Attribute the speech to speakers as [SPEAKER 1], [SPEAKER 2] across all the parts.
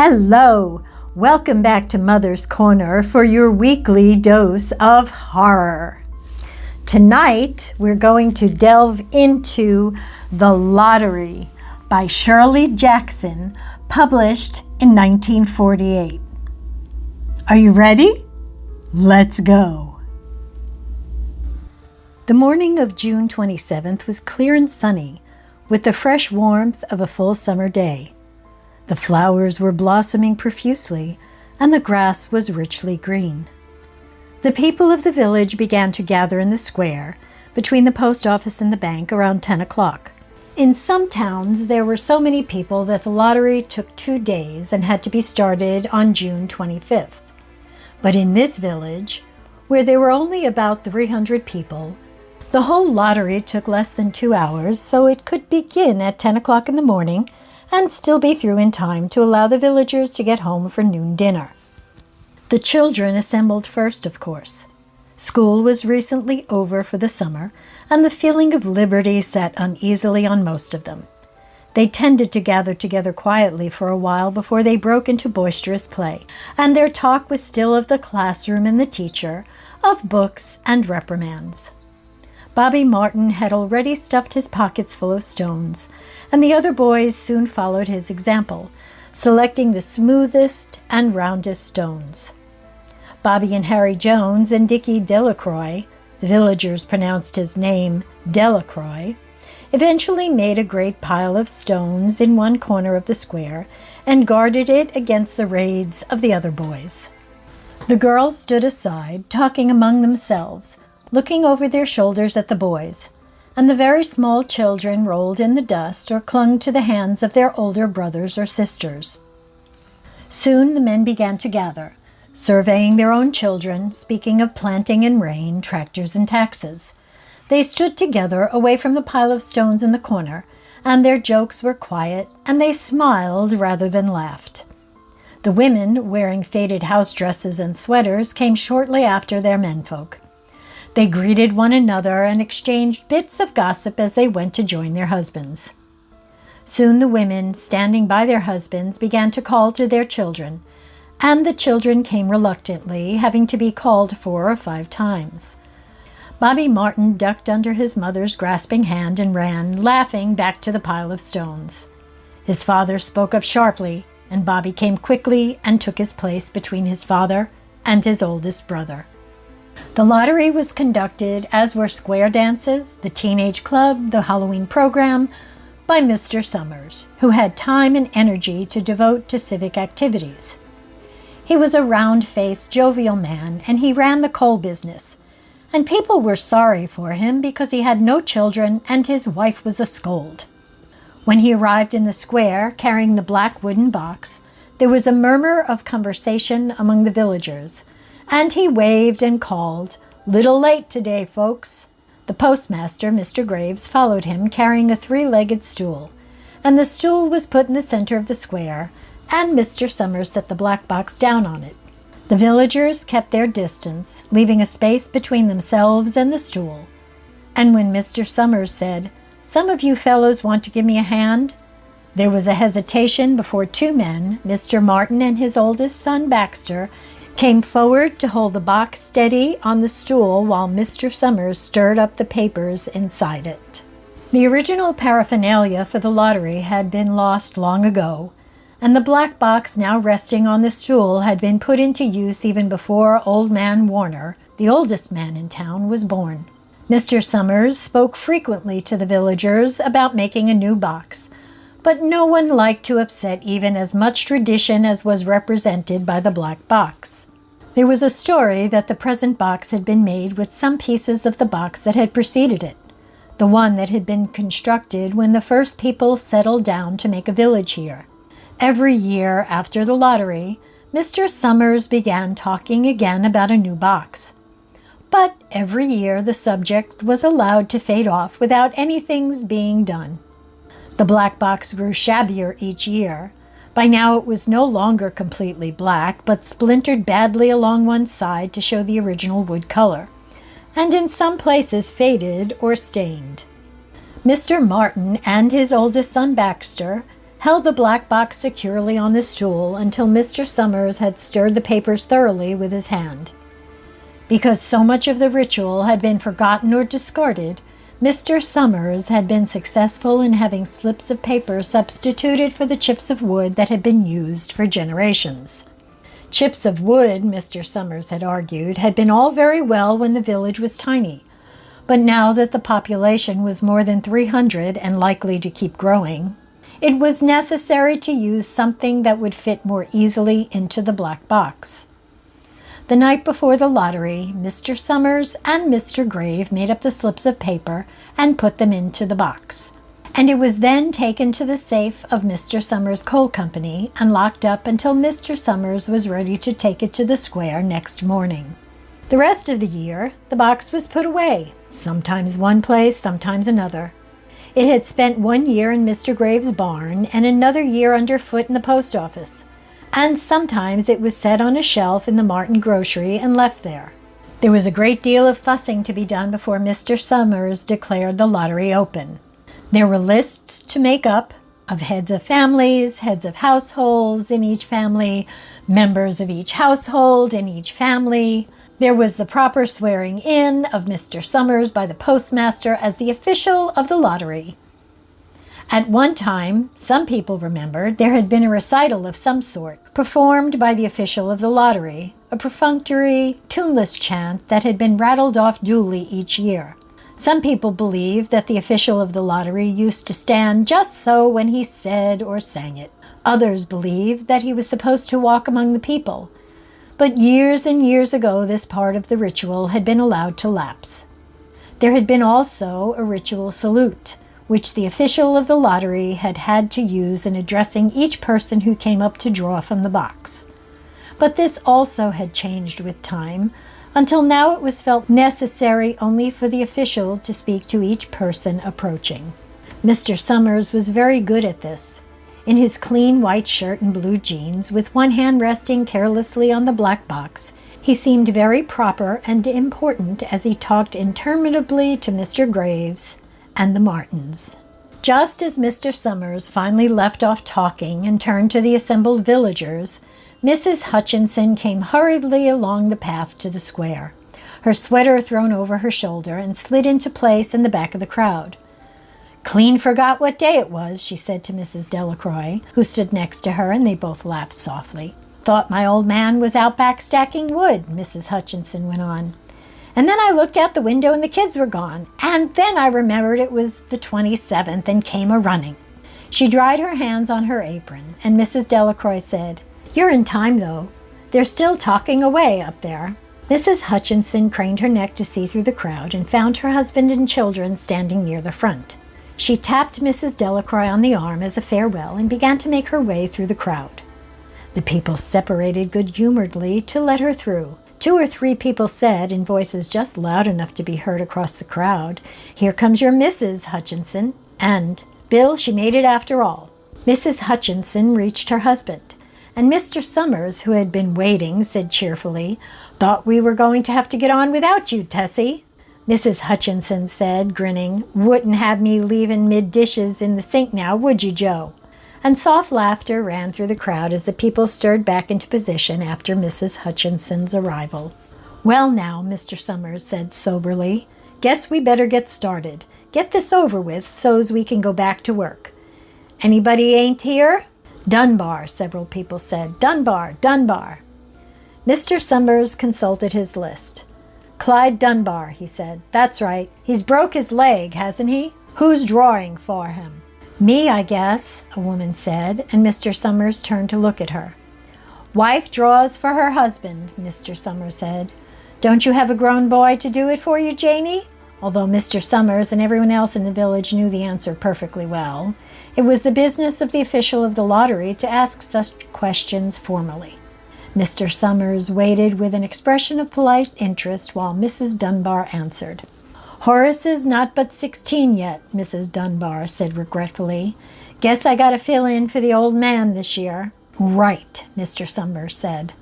[SPEAKER 1] Hello! Welcome back to Mother's Corner for your weekly dose of horror. Tonight, we're going to delve into The Lottery by Shirley Jackson, published in 1948. Are you ready? Let's go! The morning of June 27th was clear and sunny, with the fresh warmth of a full summer day. The flowers were blossoming profusely, and the grass was richly green. The people of the village began to gather in the square, between the post office and the bank, around 10 o'clock. In some towns, there were so many people that the lottery took 2 days and had to be started on June 25th. But in this village, where there were only about 300 people, the whole lottery took less than 2 hours, so it could begin at 10 o'clock in the morning and still be through in time to allow the villagers to get home for noon dinner. The children assembled first, of course. School was recently over for the summer, and the feeling of liberty sat uneasily on most of them. They tended to gather together quietly for a while before they broke into boisterous play, and their talk was still of the classroom and the teacher, of books and reprimands. Bobby Martin had already stuffed his pockets full of stones, and the other boys soon followed his example, selecting the smoothest and roundest stones. Bobby and Harry Jones and Dickie Delacroix, the villagers pronounced his name Delacroix, eventually made a great pile of stones in one corner of the square and guarded it against the raids of the other boys. The girls stood aside, talking among themselves, looking over their shoulders at the boys, and the very small children rolled in the dust or clung to the hands of their older brothers or sisters. Soon the men began to gather, surveying their own children, speaking of planting and rain, tractors and taxes. They stood together away from the pile of stones in the corner, and their jokes were quiet, and they smiled rather than laughed. The women, wearing faded house dresses and sweaters, came shortly after their menfolk. They greeted one another and exchanged bits of gossip as they went to join their husbands. Soon the women, standing by their husbands, began to call to their children, and the children came reluctantly, having to be called 4 or 5 times. Bobby Martin ducked under his mother's grasping hand and ran, laughing, back to the pile of stones. His father spoke up sharply, and Bobby came quickly and took his place between his father and his oldest brother. The lottery was conducted, as were square dances, the teenage club, the Halloween program, by Mr. Summers, who had time and energy to devote to civic activities. He was a round-faced, jovial man, and he ran the coal business, and people were sorry for him because he had no children and his wife was a scold. When he arrived in the square, carrying the black wooden box, there was a murmur of conversation among the villagers, and he waved and called, "Little late today, folks." The postmaster, Mr. Graves, followed him, carrying a 3-legged stool, and the stool was put in the center of the square, and Mr. Summers set the black box down on it. The villagers kept their distance, leaving a space between themselves and the stool, and when Mr. Summers said, "Some of you fellows want to give me a hand?" there was a hesitation before 2 men, Mr. Martin and his oldest son, Baxter, came forward to hold the box steady on the stool while Mr. Summers stirred up the papers inside it. The original paraphernalia for the lottery had been lost long ago, and the black box now resting on the stool had been put into use even before Old Man Warner, the oldest man in town, was born. Mr. Summers spoke frequently to the villagers about making a new box, but no one liked to upset even as much tradition as was represented by the black box. There was a story that the present box had been made with some pieces of the box that had preceded it, the one that had been constructed when the first people settled down to make a village here. Every year after the lottery, Mr. Summers began talking again about a new box. But every year the subject was allowed to fade off without anything's being done. The black box grew shabbier each year. By now it was no longer completely black, but splintered badly along one side to show the original wood color, and in some places faded or stained. Mr. Martin and his oldest son Baxter held the black box securely on the stool until Mr. Summers had stirred the papers thoroughly with his hand. Because so much of the ritual had been forgotten or discarded, Mr. Summers had been successful in having slips of paper substituted for the chips of wood that had been used for generations. Chips of wood, Mr. Summers had argued, had been all very well when the village was tiny, but now that the population was more than 300 and likely to keep growing, it was necessary to use something that would fit more easily into the black box. The night before the lottery, Mr. Summers and Mr. Grave made up the slips of paper and put them into the box. And it was then taken to the safe of Mr. Summers' coal company and locked up until Mr. Summers was ready to take it to the square next morning. The rest of the year, the box was put away, sometimes one place, sometimes another. It had spent 1 year in Mr. Grave's barn and another year underfoot in the post office, and sometimes it was set on a shelf in the Martin grocery and left there. There was a great deal of fussing to be done before Mr. Summers declared the lottery open. There were lists to make up of heads of families, heads of households in each family, members of each household in each family. There was the proper swearing in of Mr. Summers by the postmaster as the official of the lottery. At one time, some people remembered, there had been a recital of some sort, performed by the official of the lottery, a perfunctory, tuneless chant that had been rattled off duly each year. Some people believed that the official of the lottery used to stand just so when he said or sang it. Others believed that he was supposed to walk among the people. But years and years ago, this part of the ritual had been allowed to lapse. There had been also a ritual salute, which the official of the lottery had had to use in addressing each person who came up to draw from the box. But this also had changed with time, until now it was felt necessary only for the official to speak to each person approaching. Mr. Summers was very good at this. In his clean white shirt and blue jeans, with one hand resting carelessly on the black box, he seemed very proper and important as he talked interminably to Mr. Graves and the Martins. Just as Mr. Summers finally left off talking and turned to the assembled villagers, Mrs. Hutchinson came hurriedly along the path to the square, her sweater thrown over her shoulder, and slid into place in the back of the crowd. "Clean forgot what day it was," she said to Mrs. Delacroix, who stood next to her, and they both laughed softly. "Thought my old man was out back stacking wood," Mrs. Hutchinson went on. "And then I looked out the window and the kids were gone, and then I remembered it was the 27th and came a-running." She dried her hands on her apron, and Mrs. Delacroix said, "You're in time, though. They're still talking away up there." Mrs. Hutchinson craned her neck to see through the crowd and found her husband and children standing near the front. She tapped Mrs. Delacroix on the arm as a farewell and began to make her way through the crowd. The people separated good-humoredly to let her through. 2 or 3 people said, in voices just loud enough to be heard across the crowd, "Here comes your Mrs. Hutchinson," and, "Bill, she made it after all." Mrs. Hutchinson reached her husband, and Mr. Summers, who had been waiting, said cheerfully, "Thought we were going to have to get on without you, Tessie." Mrs. Hutchinson said, grinning, "Wouldn't have me leaving mid-dishes in the sink now, would you, Joe?" And soft laughter ran through the crowd as the people stirred back into position after Mrs. Hutchinson's arrival. "Well now," Mr. Summers said soberly, "guess we better get started. Get this over with so's we can go back to work. Anybody ain't here?" "Dunbar," several people said. "Dunbar, Dunbar." Mr. Summers consulted his list. "Clyde Dunbar," he said. "That's right. He's broke his leg, hasn't he? Who's drawing for him?" "Me, I guess," a woman said, and Mr. Summers turned to look at her. "Wife draws for her husband," Mr. Summers said. "Don't you have a grown boy to do it for you, Janie?" Although Mr. Summers and everyone else in the village knew the answer perfectly well, it was the business of the official of the lottery to ask such questions formally. Mr. Summers waited with an expression of polite interest while Mrs. Dunbar answered. "Horace is not but 16 yet," Mrs. Dunbar said regretfully. "Guess I got to fill in for the old man this year." "Right," Mr. Summers said.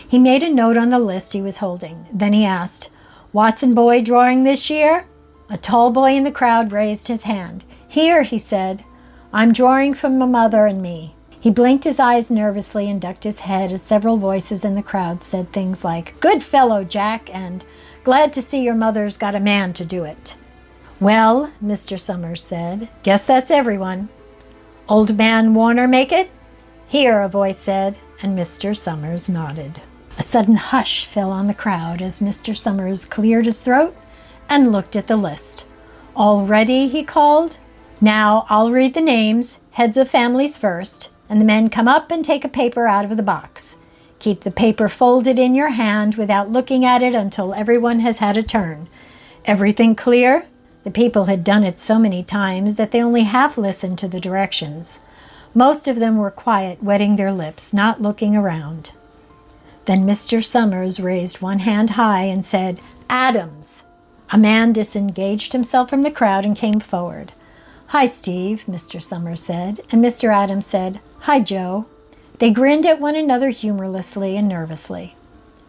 [SPEAKER 1] He made a note on the list he was holding. Then he asked, "Watson boy drawing this year?" A tall boy in the crowd raised his hand. "Here," he said. I'm drawing from my mother and me." He blinked his eyes nervously and ducked his head as several voices in the crowd said things like, "Good fellow, Jack," and "Glad to see your mother's got a man to do it." "Well," Mr. Summers said, "guess that's everyone." "Old man Warner make it?" "Here," a voice said, and Mr. Summers nodded. A sudden hush fell on the crowd as Mr. Summers cleared his throat and looked at the list. "All ready?" he called. "Now I'll read the names, heads of families first, and the men come up and take a paper out of the box. Keep the paper folded in your hand without looking at it until everyone has had a turn. Everything clear?" The people had done it so many times that they only half listened to the directions. Most of them were quiet, wetting their lips, not looking around. Then Mr. Summers raised one hand high and said, "Adams." A man disengaged himself from the crowd and came forward. "Hi, Steve," Mr. Summers said, and Mr. Adams said, "Hi, Joe." They grinned at one another humorlessly and nervously.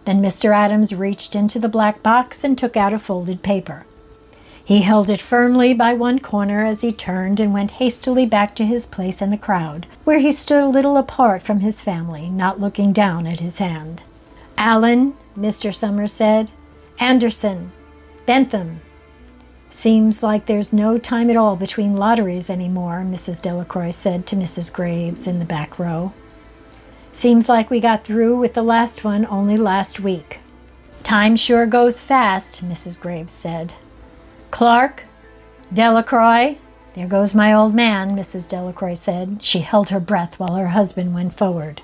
[SPEAKER 1] Then Mr. Adams reached into the black box and took out a folded paper. He held it firmly by one corner as he turned and went hastily back to his place in the crowd, where he stood a little apart from his family, not looking down at his hand. "Allen," Mr. Summers said. "Anderson. Bentham." "Seems like there's no time at all between lotteries anymore," Mrs. Delacroix said to Mrs. Graves in the back row. "Seems like we got through with the last one only last week." "Time sure goes fast," Mrs. Graves said. "Clark, Delacroix." "There goes my old man," Mrs. Delacroix said. She held her breath while her husband went forward.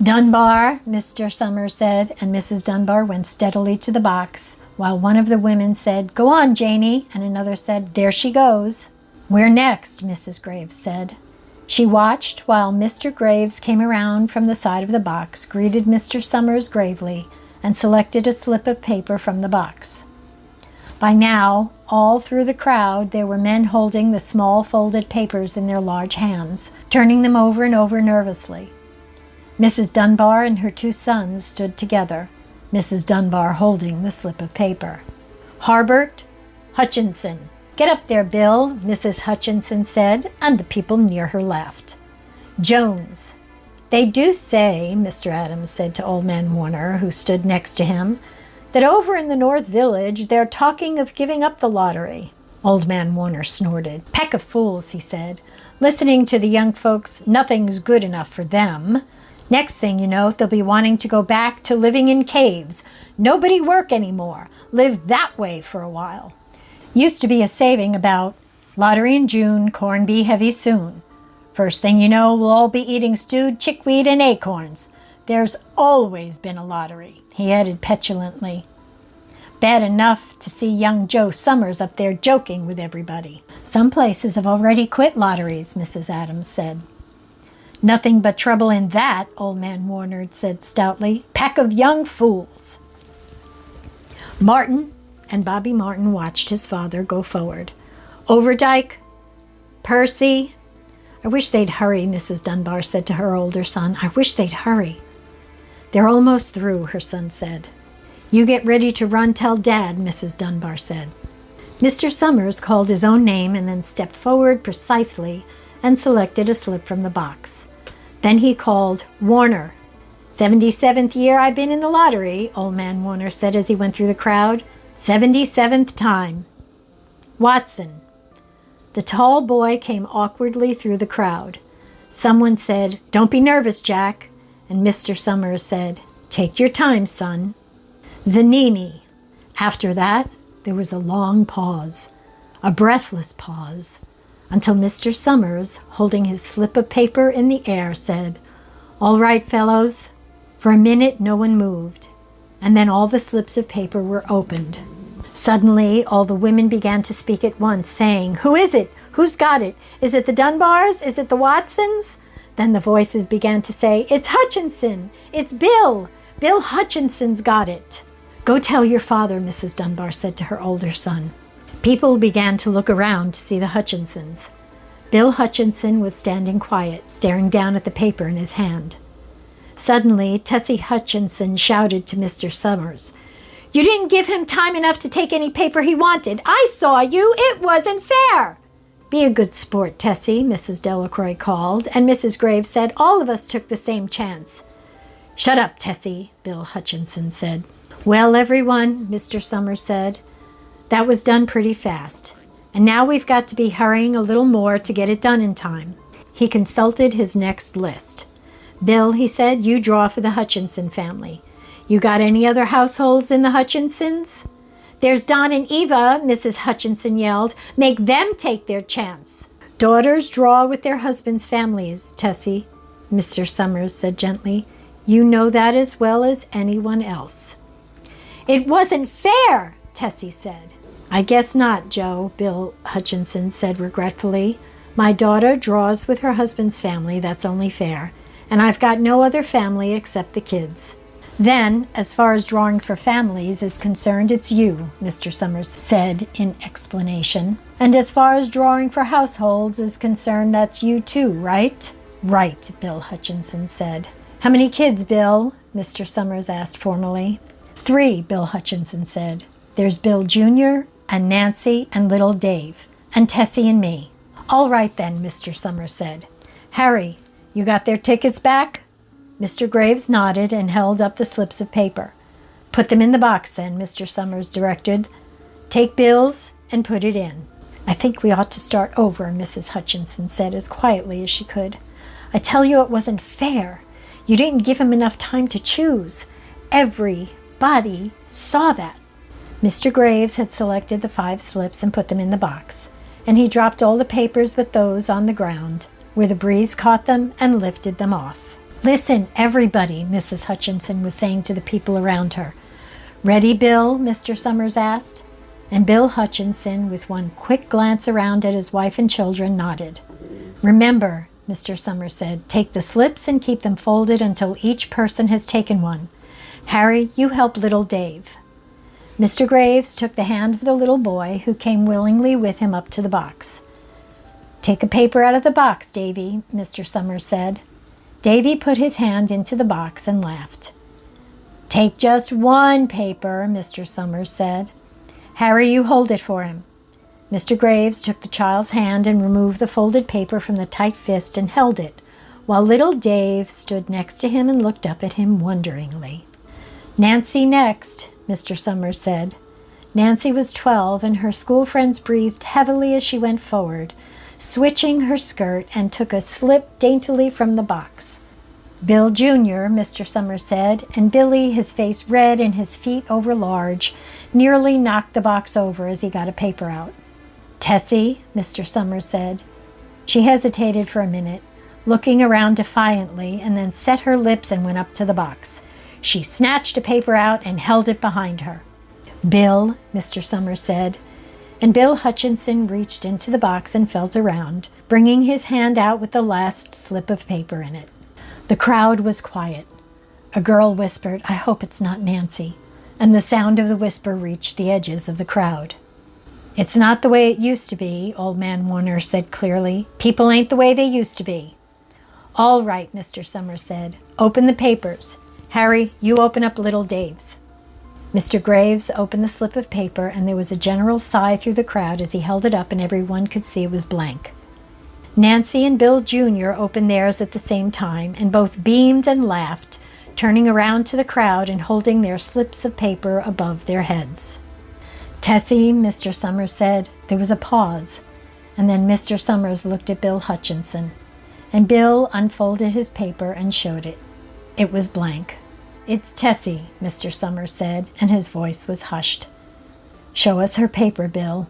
[SPEAKER 1] "Dunbar," Mr. Summers said, and Mrs. Dunbar went steadily to the box, while one of the women said, "Go on, Janie," and another said, "There she goes." "Where next?" Mrs. Graves said. She watched while Mr. Graves came around from the side of the box, greeted Mr. Summers gravely, and selected a slip of paper from the box. By now, all through the crowd, there were men holding the small folded papers in their large hands, turning them over and over nervously. Mrs. Dunbar and her two sons stood together, Mrs. Dunbar holding the slip of paper. "Harbert, Hutchinson." "Get up there, Bill," Mrs. Hutchinson said, and the people near her laughed. "Jones." "They do say," Mr. Adams said to Old Man Warner, who stood next to him, "that over in the North Village they're talking of giving up the lottery." Old Man Warner snorted. "Pack of fools," he said. "Listening to the young folks, nothing's good enough for them. Next thing you know, they'll be wanting to go back to living in caves. Nobody work anymore. Live that way for a while. Used to be a saving about lottery in June, corn be heavy soon. First thing you know, we'll all be eating stewed chickweed and acorns. There's always been a lottery," he added petulantly. "Bad enough to see young Joe Summers up there joking with everybody." "Some places have already quit lotteries," Mrs. Adams said. "Nothing but trouble in that," Old Man Warner said stoutly. "Pack of young fools." Martin, and Bobby Martin watched his father go forward. "Overdyke, Percy." "I wish they'd hurry," Mrs. Dunbar said to her older son. "I wish they'd hurry." "They're almost through," her son said. "You get ready to run tell Dad," Mrs. Dunbar said. Mr. Summers called his own name and then stepped forward precisely and selected a slip from the box. Then he called, "Warner." "77th year I've been in the lottery," Old Man Warner said as he went through the crowd. 77th time. "Watson." The tall boy came awkwardly through the crowd. Someone said, "Don't be nervous, Jack." And Mr. Summers said, "Take your time, son." "Zanini." After that, there was a long pause, a breathless pause, until Mr. Summers, holding his slip of paper in the air, said, "All right, fellows." For a minute, no one moved, and then all the slips of paper were opened. Suddenly, all the women began to speak at once, saying, "Who is it? Who's got it? Is it the Dunbars? Is it the Watsons?" Then the voices began to say, "It's Hutchinson! It's Bill! Bill Hutchinson's got it!" "Go tell your father," Mrs. Dunbar said to her older son. People began to look around to see the Hutchinsons. Bill Hutchinson was standing quiet, staring down at the paper in his hand. Suddenly, Tessie Hutchinson shouted to Mr. Summers, "You didn't give him time enough to take any paper he wanted. I saw you. It wasn't fair." "Be a good sport, Tessie," Mrs. Delacroix called, and Mrs. Graves said, "All of us took the same chance." "Shut up, Tessie," Bill Hutchinson said. "Well, everyone," Mr. Summers said, "that was done pretty fast. And now we've got to be hurrying a little more to get it done in time." He consulted his next list. "Bill," he said, "you draw for the Hutchinson family. You got any other households in the Hutchinsons?" "There's Don and Eva," Mrs. Hutchinson yelled. "Make them take their chance." "Daughters draw with their husbands' families, Tessie," Mr. Summers said gently. "You know that as well as anyone else." "It wasn't fair," Tessie said. "I guess not, Joe," Bill Hutchinson said regretfully. "My daughter draws with her husband's family, that's only fair. And I've got no other family except the kids." "Then, as far as drawing for families is concerned, it's you," Mr. Summers said in explanation. "And as far as drawing for households is concerned, that's you too, right?" "Right," Bill Hutchinson said. "How many kids, Bill?" Mr. Summers asked formally. "3," Bill Hutchinson said. "There's Bill Jr. and Nancy and little Dave, and Tessie and me." "All right then," Mr. Summers said. "Harry, you got their tickets back?" Mr. Graves nodded and held up the slips of paper. "Put them in the box then," Mr. Summers directed. "Take Bill's and put it in." "I think we ought to start over," Mrs. Hutchinson said as quietly as she could. "I tell you it wasn't fair. You didn't give him enough time to choose. Everybody saw that." Mr. Graves had selected the 5 slips and put them in the box, and he dropped all the papers but those on the ground, where the breeze caught them and lifted them off. "Listen, everybody," Mrs. Hutchinson was saying to the people around her. "Ready, Bill?" Mr. Summers asked. And Bill Hutchinson, with one quick glance around at his wife and children, nodded. "Remember," Mr. Summers said, "take the slips and keep them folded until each person has taken one. Harry, you help little Dave." Mr. Graves took the hand of the little boy, who came willingly with him up to the box. "Take a paper out of the box, Davy," Mr. Summers said. Davy put his hand into the box and laughed. "Take just one paper," Mr. Summers said. "Harry, you hold it for him." Mr. Graves took the child's hand and removed the folded paper from the tight fist and held it, while little Dave stood next to him and looked up at him wonderingly. "Nancy next," Mr. Summers said. Nancy was 12, and her school friends breathed heavily as she went forward, switching her skirt, and took a slip daintily from the box. "Bill Jr.," Mr. Summers said, and Billy, his face red and his feet overlarge, nearly knocked the box over as he got a paper out. "Tessie," Mr. Summers said. She hesitated for a minute, looking around defiantly, and then set her lips and went up to the box. She snatched a paper out and held it behind her. "Bill," Mr. Summers said, and Bill Hutchinson reached into the box and felt around, bringing his hand out with the last slip of paper in it. The crowd was quiet. A girl whispered, "I hope it's not Nancy," and the sound of the whisper reached the edges of the crowd. "It's not the way it used to be," Old Man Warner said clearly. "People ain't the way they used to be." "All right," Mr. Summers said. "Open the papers. Harry, you open up little Dave's." Mr. Graves opened the slip of paper, and there was a general sigh through the crowd as he held it up and everyone could see it was blank. Nancy and Bill Jr. opened theirs at the same time, and both beamed and laughed, turning around to the crowd and holding their slips of paper above their heads. "Tessie," Mr. Summers said. There was a pause, and then Mr. Summers looked at Bill Hutchinson, and Bill unfolded his paper and showed it. It was blank. "It's Tessie," Mr. Summers said, and his voice was hushed. "Show us her paper, Bill."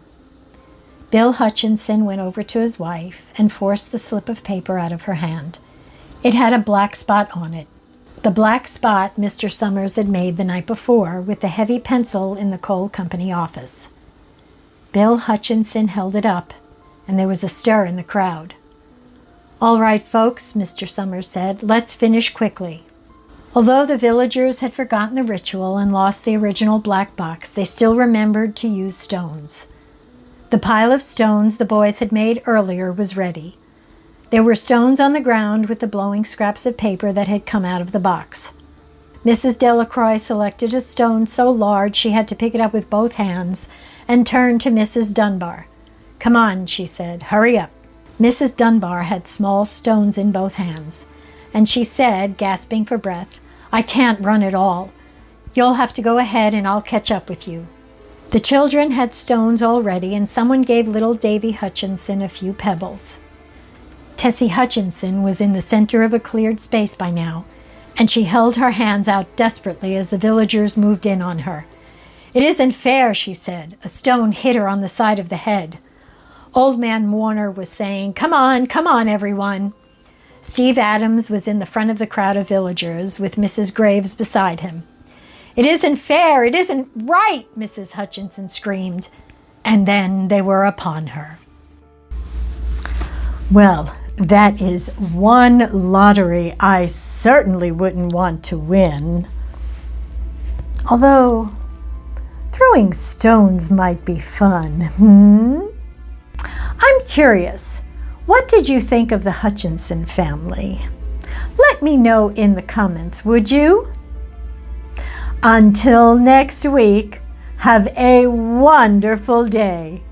[SPEAKER 1] Bill Hutchinson went over to his wife and forced the slip of paper out of her hand. It had a black spot on it, the black spot Mr. Summers had made the night before with the heavy pencil in the coal company office. Bill Hutchinson held it up, and there was a stir in the crowd. "All right, folks," Mr. Summers said, "let's finish quickly." Although the villagers had forgotten the ritual and lost the original black box, they still remembered to use stones. The pile of stones the boys had made earlier was ready. There were stones on the ground with the blowing scraps of paper that had come out of the box. Mrs. Delacroix selected a stone so large she had to pick it up with both hands and turned to Mrs. Dunbar. "Come on," she said. "Hurry up." Mrs. Dunbar had small stones in both hands, and she said, gasping for breath, "I can't run at all. You'll have to go ahead and I'll catch up with you." The children had stones already, and someone gave little Davy Hutchinson a few pebbles. Tessie Hutchinson was in the center of a cleared space by now, and she held her hands out desperately as the villagers moved in on her. "It isn't fair," she said. A stone hit her on the side of the head. Old Man Warner was saying, come on, everyone." Steve Adams was in the front of the crowd of villagers, with Mrs. Graves beside him. "It isn't fair, it isn't right," Mrs. Hutchinson screamed, and then they were upon her. Well, that is one lottery I certainly wouldn't want to win. Although, throwing stones might be fun, I'm curious, what did you think of the Hutchinson family? Let me know in the comments, would you? Until next week, have a wonderful day.